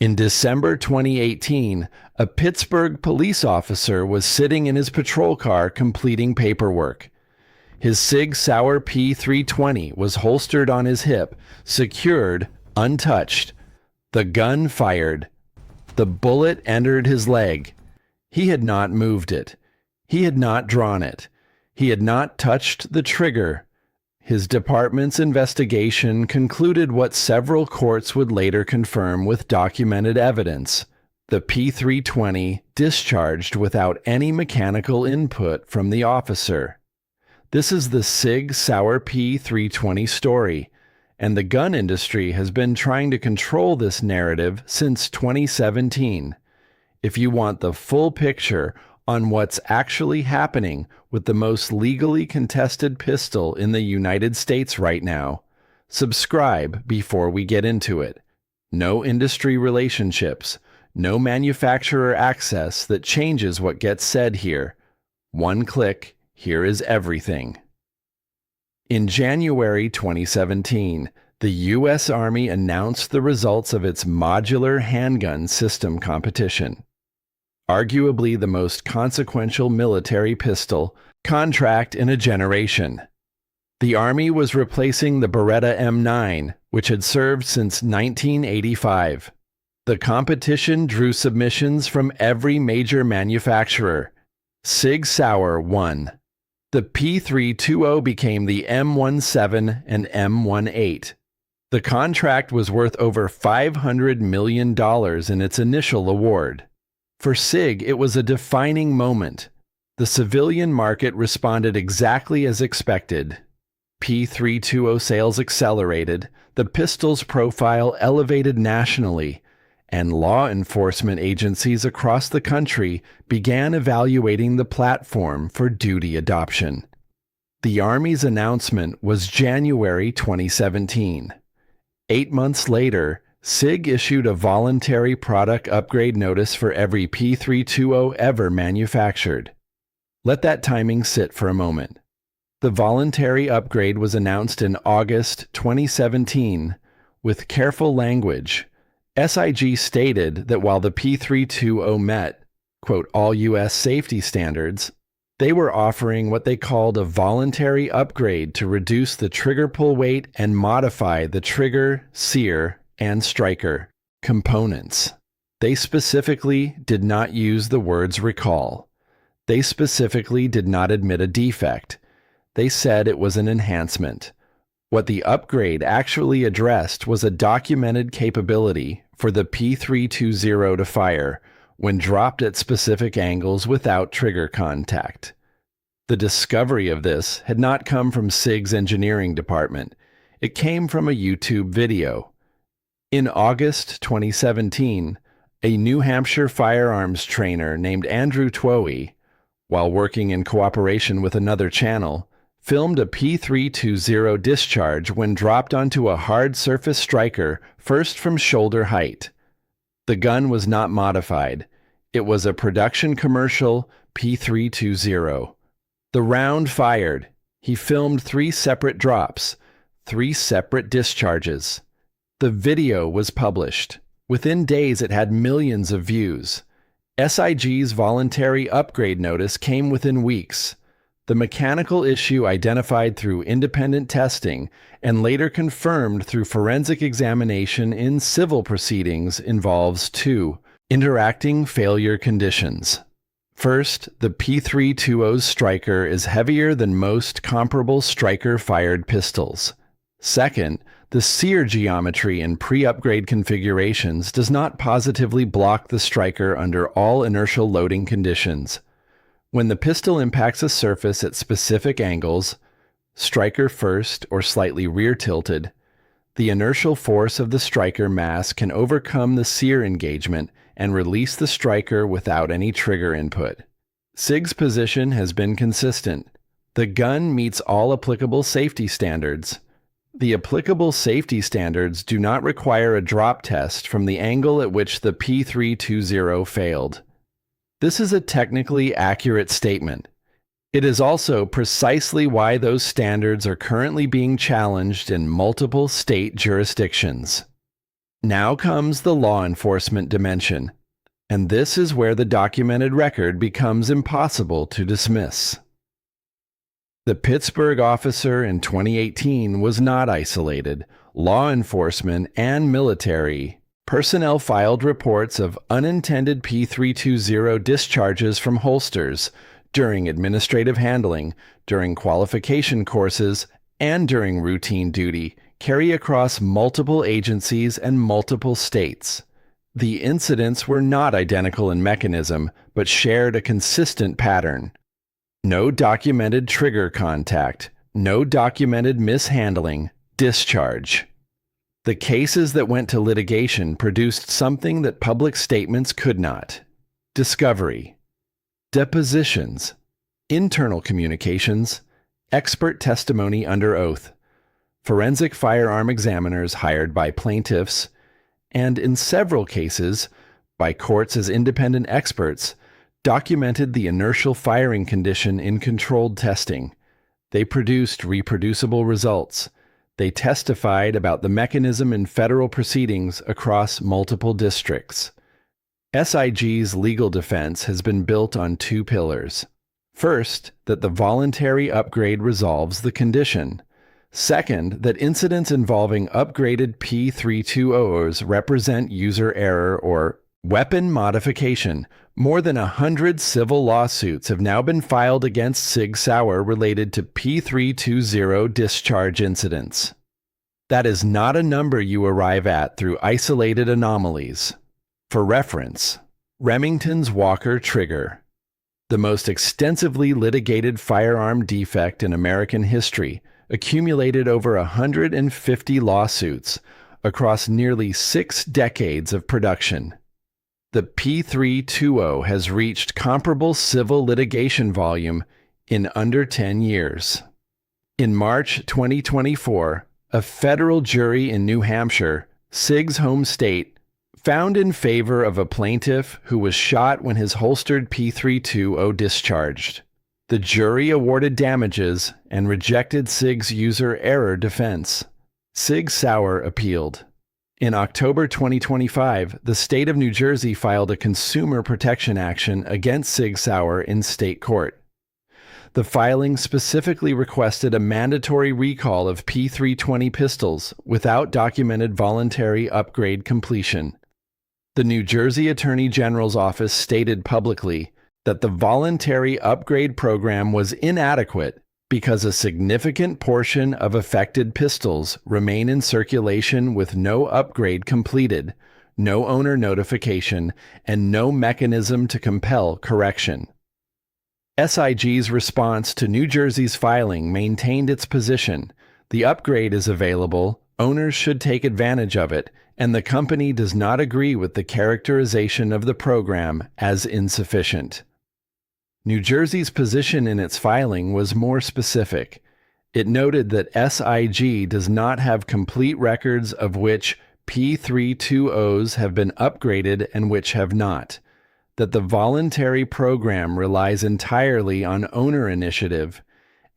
In December 2018, a Pittsburgh police officer was sitting in his patrol car completing paperwork. His SIG Sauer P320 was holstered on his hip, secured, untouched. The gun fired. The bullet entered his leg. He had not moved it. He had not drawn it. He had not touched the trigger. His department's investigation concluded what several courts would later confirm with documented evidence. The P320 discharged without any mechanical input from the officer. This is the SIG Sauer P320 story, and the gun industry has been trying to control this narrative since 2017. If you want the full picture on what's actually happening with the most legally contested pistol in the United States right now, subscribe before we get into it. No industry relationships, no manufacturer access that changes what gets said here. One click, here is everything. In January 2017, the U.S. Army announced the results of its modular handgun system competition. Arguably the most consequential military pistol contract in a generation. The Army was replacing the Beretta M9, which had served since 1985. The competition drew submissions from every major manufacturer. SIG Sauer won. The P320 became the M17 and M18. The contract was worth over $500 million in its initial award. For SIG, it was a defining moment. The civilian market responded exactly as expected. P320 sales accelerated, the pistol's profile elevated nationally, and law enforcement agencies across the country began evaluating the platform for duty adoption. The Army's announcement was January 2017. 8 months later, SIG issued a voluntary product upgrade notice for every P320 ever manufactured. Let that timing sit for a moment. The voluntary upgrade was announced in August 2017 with careful language. SIG stated that while the P320 met, quote, all U.S. safety standards, they were offering what they called a voluntary upgrade to reduce the trigger pull weight and modify the trigger, sear, and striker components. They specifically did not use the words recall. They specifically did not admit a defect. They said it was an enhancement. What the upgrade actually addressed was a documented capability for the P320 to fire when dropped at specific angles without trigger contact. The discovery of this had not come from SIG's engineering department. It came from a YouTube video. In August 2017, a New Hampshire firearms trainer named Andrew Twohy, while working in cooperation with another channel, filmed a P320 discharge when dropped onto a hard surface striker first from shoulder height. The gun was not modified. It was a production commercial P320. The round fired. He filmed 3 separate drops, 3 separate discharges. The video was published. Within days, it had millions of views. SIG's voluntary upgrade notice came within weeks. The mechanical issue identified through independent testing and later confirmed through forensic examination in civil proceedings involves 2 interacting failure conditions. First, the P320's striker is heavier than most comparable striker-fired pistols. Second, the sear geometry in pre-upgrade configurations does not positively block the striker under all inertial loading conditions. When the pistol impacts a surface at specific angles, striker first or slightly rear tilted, the inertial force of the striker mass can overcome the sear engagement and release the striker without any trigger input. SIG's position has been consistent. The gun meets all applicable safety standards. The applicable safety standards do not require a drop test from the angle at which the P320 failed. This is a technically accurate statement. It is also precisely why those standards are currently being challenged in multiple state jurisdictions. Now comes the law enforcement dimension, and this is where the documented record becomes impossible to dismiss. The Pittsburgh officer in 2018 was not isolated. Law enforcement and military personnel filed reports of unintended P320 discharges from holsters during administrative handling, during qualification courses, and during routine duty, carry across multiple agencies and multiple states. The incidents were not identical in mechanism, but shared a consistent pattern. No documented trigger contact, no documented mishandling, discharge. The cases that went to litigation produced something that public statements could not. Discovery, depositions, internal communications, expert testimony under oath, forensic firearm examiners hired by plaintiffs, and in several cases, by courts as independent experts, documented the inertial firing condition in controlled testing. They produced reproducible results. They testified about the mechanism in federal proceedings across multiple districts. SIG's legal defense has been built on two pillars. First, that the voluntary upgrade resolves the condition. Second, that incidents involving upgraded P320s represent user error or weapon modification. More than 100 civil lawsuits have now been filed against SIG Sauer related to P320 discharge incidents. That is not a number you arrive at through isolated anomalies. For reference, Remington's Walker trigger, the most extensively litigated firearm defect in American history, accumulated over 150 lawsuits across nearly 6 decades of production. The P320 has reached comparable civil litigation volume in under 10 years. In March 2024, a federal jury in New Hampshire, SIG's home state, found in favor of a plaintiff who was shot when his holstered P320 discharged. The jury awarded damages and rejected SIG's user error defense. SIG Sauer appealed. In October 2025, the state of New Jersey filed a consumer protection action against SIG Sauer in state court. The filing specifically requested a mandatory recall of P320 pistols without documented voluntary upgrade completion. The New Jersey Attorney General's office stated publicly that the voluntary upgrade program was inadequate because a significant portion of affected pistols remain in circulation with no upgrade completed, no owner notification, and no mechanism to compel correction. SIG's response to New Jersey's filing maintained its position. The upgrade is available, owners should take advantage of it, and the company does not agree with the characterization of the program as insufficient. New Jersey's position in its filing was more specific. It noted that SIG does not have complete records of which P320s have been upgraded and which have not, that the voluntary program relies entirely on owner initiative,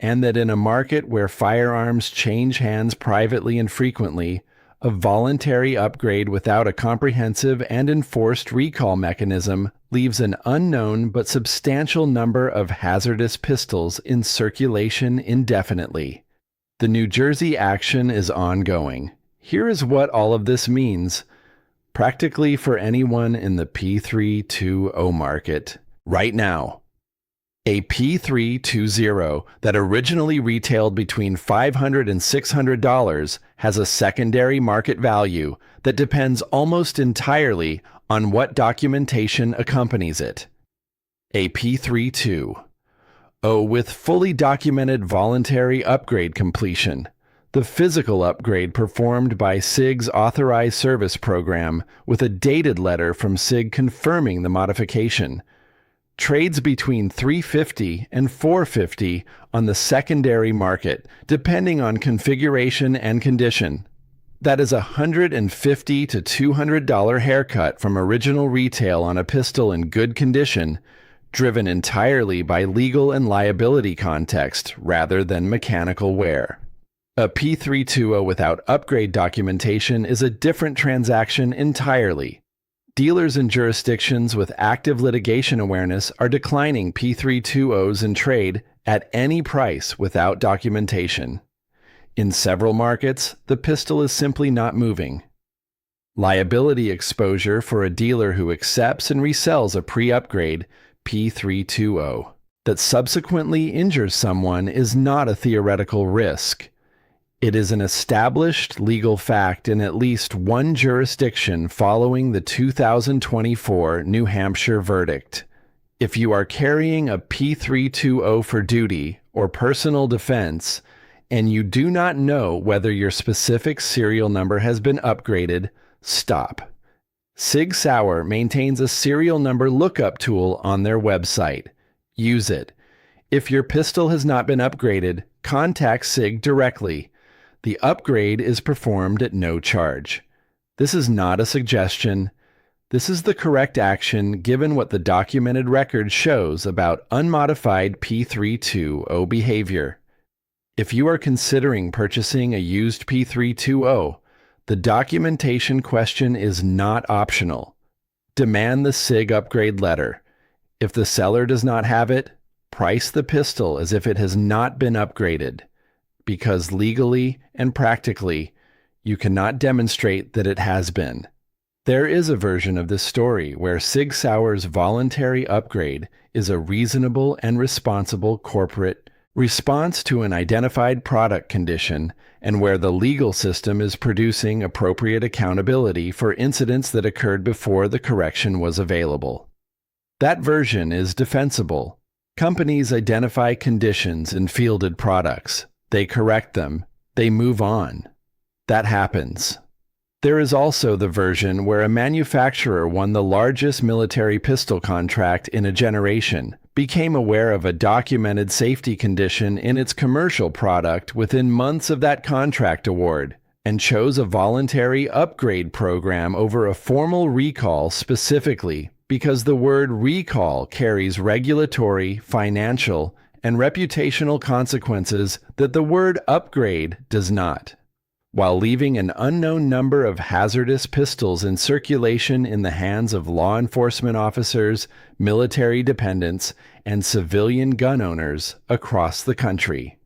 and that in a market where firearms change hands privately and frequently, a voluntary upgrade without a comprehensive and enforced recall mechanism leaves an unknown but substantial number of hazardous pistols in circulation indefinitely. The New Jersey action is ongoing. Here is what all of this means, practically for anyone in the P320 market right now. A P320 that originally retailed between $500 and $600 has a secondary market value that depends almost entirely on what documentation accompanies it. A P320 with fully documented voluntary upgrade completion, the physical upgrade performed by SIG's authorized service program with a dated letter from SIG confirming the modification, trades between $350 and $450 on the secondary market, depending on configuration and condition. That is a $150 to $200 haircut from original retail on a pistol in good condition, driven entirely by legal and liability context rather than mechanical wear. A P320 without upgrade documentation is a different transaction entirely. Dealers in jurisdictions with active litigation awareness are declining P320s in trade at any price without documentation. In several markets, the pistol is simply not moving. Liability exposure for a dealer who accepts and resells a pre-upgrade P320 that subsequently injures someone is not a theoretical risk. It is an established legal fact in at least one jurisdiction following the 2024 New Hampshire verdict. If you are carrying a P320 for duty or personal defense, and you do not know whether your specific serial number has been upgraded, stop. SIG Sauer maintains a serial number lookup tool on their website. Use it. If your pistol has not been upgraded, contact SIG directly. The upgrade is performed at no charge. This is not a suggestion. This is the correct action given what the documented record shows about unmodified P320 behavior. If you are considering purchasing a used P320, the documentation question is not optional. Demand the SIG upgrade letter. If the seller does not have it, price the pistol as if it has not been upgraded, because legally and practically, you cannot demonstrate that it has been. There is a version of this story where SIG Sauer's voluntary upgrade is a reasonable and responsible corporate response to an identified product condition, and where the legal system is producing appropriate accountability for incidents that occurred before the correction was available. That version is defensible. Companies identify conditions in fielded products. They correct them. They move on. That happens. There is also the version where a manufacturer won the largest military pistol contract in a generation, became aware of a documented safety condition in its commercial product within months of that contract award, and chose a voluntary upgrade program over a formal recall specifically because the word recall carries regulatory, financial, and reputational consequences that the word upgrade does not, while leaving an unknown number of hazardous pistols in circulation in the hands of law enforcement officers, military dependents, and civilian gun owners across the country.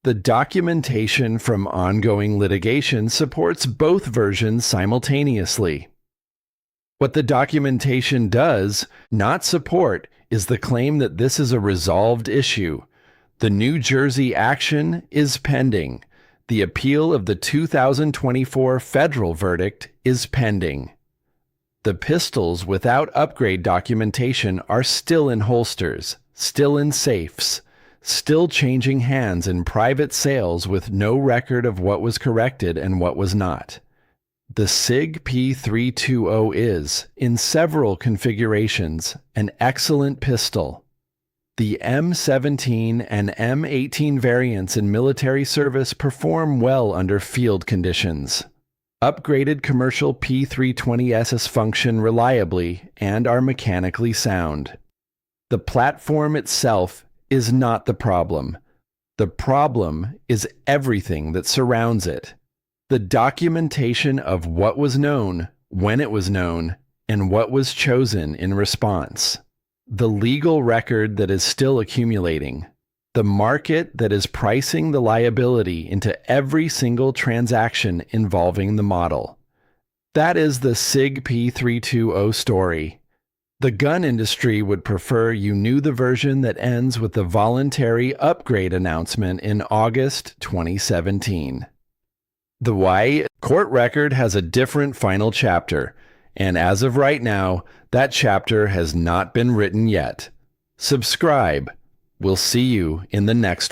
The documentation from ongoing litigation supports both versions simultaneously. What the documentation does not support is the claim that this is a resolved issue. The New Jersey action is pending. The appeal of the 2024 federal verdict is pending. The pistols without upgrade documentation are still in holsters, still in safes, still changing hands in private sales with no record of what was corrected and what was not. The SIG P320 is, in several configurations, an excellent pistol. The M17 and M18 variants in military service perform well under field conditions. Upgraded commercial P320s function reliably and are mechanically sound. The platform itself is not the problem. The problem is everything that surrounds it. The documentation of what was known, when it was known, and what was chosen in response. The legal record that is still accumulating. The market that is pricing the liability into every single transaction involving the model. That is the SIG P320 story. The gun industry would prefer you knew the version that ends with the voluntary upgrade announcement in August 2017. The Hawaii court record has a different final chapter, and as of right now, that chapter has not been written yet. Subscribe. We'll see you in the next one.